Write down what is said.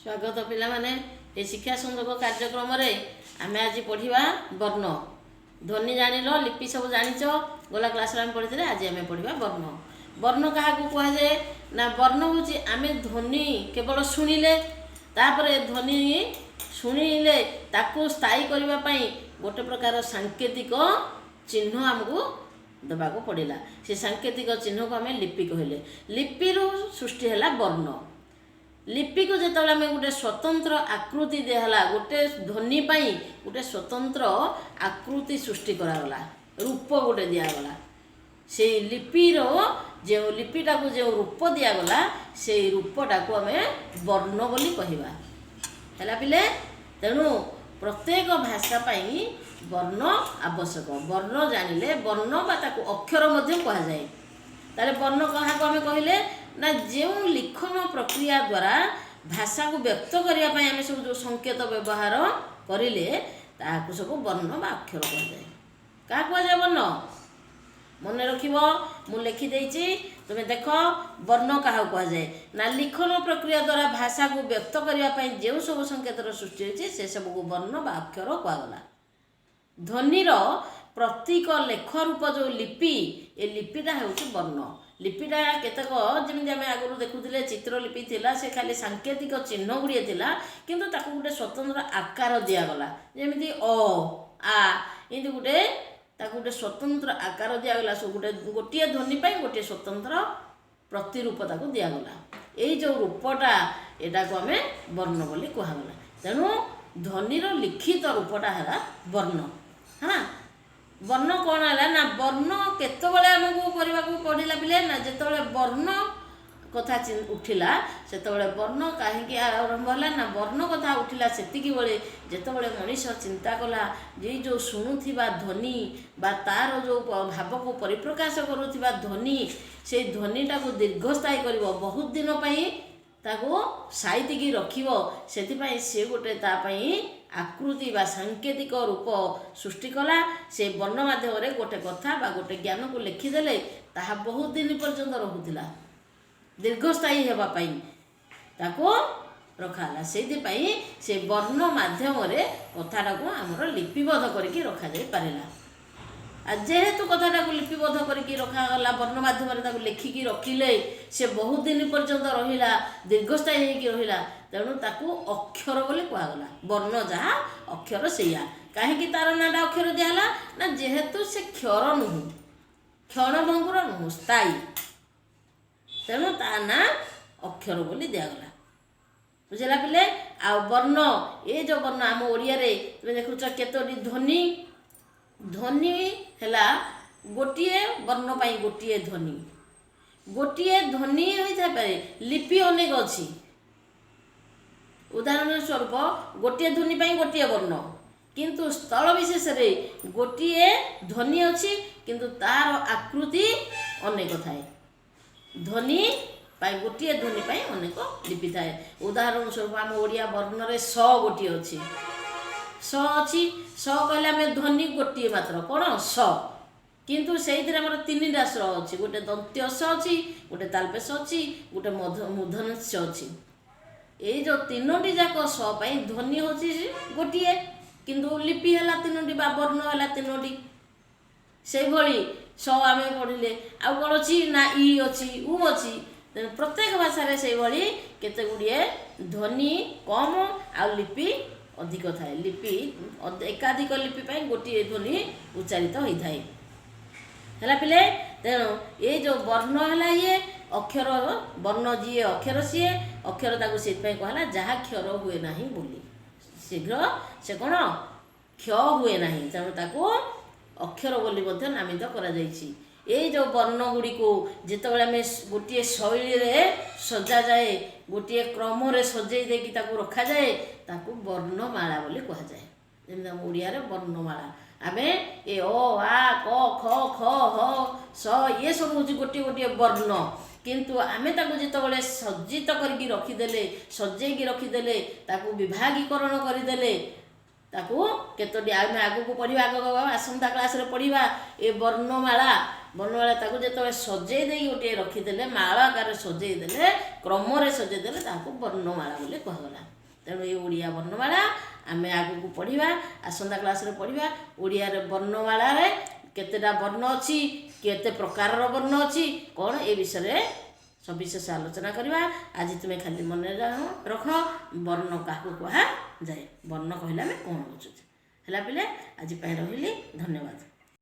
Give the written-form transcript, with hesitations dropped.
स्वागत पिला माने ए शिक्षा संयोग कार्यक्रम रे आमे आज पढ़िबा वर्ण ध्वनि जानिलो लिपि सब जानिचो गोला क्लास रे पढ़ी थे आज आमे पढ़िबा वर्ण वर्ण कहा को कहा जाए ना वर्ण होची आमे ध्वनि केवल सुनिले तापरे ध्वनि सुनिले ताकू स्थायी करबा पई गोटे प्रकार सांकेतिक चिन्ह हमको दबा को पड़िला से सांकेतिक चिन्ह को आमे लिपि कहले लिपि रो सृष्टि हैला वर्ण लिपि को जो गोटे स्वतंत्र आकृति दिहला गोटे ध्वनि पाई गोटे स्वतंत्र आकृति सृष्टि करागला रूप गोटे दिगला से लिपिर जो लिपिटा को जो रूप दिगला से रूपटा को आम वर्ण बोली कहवा है पिले तेणु प्रत्येक भाषा पाई वर्ण आवश्यक वर्ण जानिले वर्ण बा ताको अक्षर मध्य कहा जाए ताले वर्ण कहा को आम कहले ना जो लिखन प्रक्रिया द्वारा भाषा को व्यक्त करने आम सब जो संकेत व्यवहार करें ताकू सब वर्ण बा अक्षर कह जाए क्या कहुए वर्ण मन रख मु लिखिदे तुम देख वर्ण क्या कह जाए ना लिखन प्रक्रिया द्वारा भाषा को व्यक्त करने जो सब संकेतर सृष्टि होती से सब को वर्ण बा अक्षर कहगला ध्वनिर प्रतीक लेख रूप जो लिपि ए लिपिटा हूँ वर्ण लिपिटा केतक जमी आम आगु देखुले चित्रलिपि थिला से खाली सांकेतिक चिन्ह गुड़िए थिला किंतु ताकू गोटे स्वतंत्र आकार दिगला जमी अ आ ये गोटे ताकू गोटे स्वतंत्र आकार दिगला सब गोटे गोटे ध्वनि गोटे स्वतंत्र प्रतिरूप ताकू दिगला यही जो रूपटा यहाँ को आम वर्ण बोली कहगला तेणु ध्वनिर लिखित रूपटा है वर्ण हाँ वर्ण कौन है ना वर्ण केतबले आमको करने को पड़ा पिले ना जो वर्ण कथा उठिला से वर्ण कहीं आरंभ है ना वर्ण कथा उठिला से जितेबाला मनीष चिंता कला जे जो शुणुवा ध्वनि बा तार जो भाव को परिप्रकाश करुवा ध्वनि से ध्वनिटा को दीर्घस्थायी कर बहुत दिन ताको साइतिकी रखिबो सेतिपाई से गोटे तापाई आकृति बा सांकेतिक रूप सृष्टि कला से वर्ण माध्यम गोटे कथा बा गोटे ज्ञान को लिखिदेले ताहा बहुत दिन पर्यंत रहुतिला दीर्घस्थायी हेबा पाई ताको रखाला सेतिपाई से वर्ण माध्यम कथाटा को आमर लिपिबद्ध करके रखा जाई पारेला जेहेतु कथाटा को लिपिबद्ध करके रखागला वर्ण माध्यम लिखिकी रखिले से बहुत दिन पर्यंत रहिला दीर्घस्थायी होगी रहिला तेणु ताकू अक्षर बोली कहगला वर्ण जहाँ अक्षर सैया कहीं तार नाटा अक्षर दिहला ना जेहेतु से क्षर नुह क्षण भंगुर नुह स्थायी तेणु ता ना अक्षर बोली दिगला बुझेगा पिले आ वर्ण ये जो वर्ण आम ओडिया रे तुम देखुच केतोटी ध्वनि ध्वनि है गोटे वर्ण पाई गोटे ध्वनि होता पारे लिपि अनेक अच्छी उदाहरण स्वरूप गोटे ध्वनि पाई गोटे वर्ण किंतु स्थल विशेष रे गोटे ध्वनि अच्छी किंतु तार आकृति अनेक थाए ध्वनि पाई गोटे ध्वनि पाई अनेक लिपि थाए उदाहरण स्वरूप आम ओडिया वर्ण रे स गोटे अच्छी स अच्छी स कहले आम ध्वनि गोटे मात्र कौन स किंतु से तीन स अच्छी गोटे दंत्य स अच्छी गोटे तालपेश अच्छी गोटे मूर्धन स अच्छी ये जो तीनोटी जाक स पाई ध्वनि होची गोटे किंतु लिपि है तीनोटी बा वर्ण है तीनोटी से भली स आम पढ़िले आउ कौन अच्छी ना इ अच्छी उ अच्छी प्रत्येक भाषा से भली केते गुड़िए ध्वनि कम आ लिपि अधिक थाए लिपि एकाधिक लिपि पाई गोटे ध्वनि उच्चारित होता है पिले तेणु ये जो वर्ण है ये अक्षर वर्ण जी अक्षर सी अक्षर ताको से कहला जहाँ क्षर हुए ना बोली शीघ्र से कौन क्ष हुए ना तेणु ताको अक्षर बोली नामित करा जायछि ये जो वर्ण गुड़ी को जितेबाला आम गोटे शैली रे सजा जाए गोटे क्रम सजई देकी ताको रखा जाए ताको वर्णमाला बोली कह जाए जमी आम ओडिया रे वर्णमाला आम ए ओ आ क ख ख ह स ये सब हूँ गोटे गोटे वर्ण किंतु आम ताको जितेबाला सज्जित करके रखिदेले सजैकी रखिदेले ताको विभागीकरण करदेले ताको केतोटी आम आगू पढ़ा आसंता क्लास रे पढ़ा ए वर्णमाला ବର୍ଣ୍ଣମାଳା ତାକୁ ଯେତେବେଳେ ସଜେଇ ଦେଇ ଗୋଟିଏ ରଖିଦେଲେ, ମାଳ ଆକାରରେ ସଜେଇ ଦେଲେ, କ୍ରମରେ ସଜେଇ ଦେଲେ, ତାକୁ ବର୍ଣ୍ଣମାଳା ବୋଲି କୁହାଗଲା। ତେଣୁ ଏଇ ଓଡ଼ିଆ ବର୍ଣ୍ଣମାଳା ଆମେ ଆଗକୁ ପଢ଼ିବା, ଆସନ୍ତା କ୍ଲାସ୍ରେ ପଢ଼ିବା। ଓଡ଼ିଆରେ ବର୍ଣ୍ଣମାଳାରେ କେତେଟା ବର୍ଣ୍ଣ ଅଛି, କେତେ ପ୍ରକାରର ବର୍ଣ୍ଣ ଅଛି, କ'ଣ ଏ ବିଷୟରେ ସବିଶେଷ ଆଲୋଚନା କରିବା। ଆଜି ତୁମେ ଖାଲି ମନେ ରଖ ବର୍ଣ୍ଣ କାହାକୁ କୁହାଯାଏ। ବର୍ଣ୍ଣ କହିଲେ ଆମେ କ'ଣ ବୁଝୁଛେ। ହେଲା ପିଲେ, ଆଜି ପାଇଁ ରହିଲି। ଧନ୍ୟବାଦ।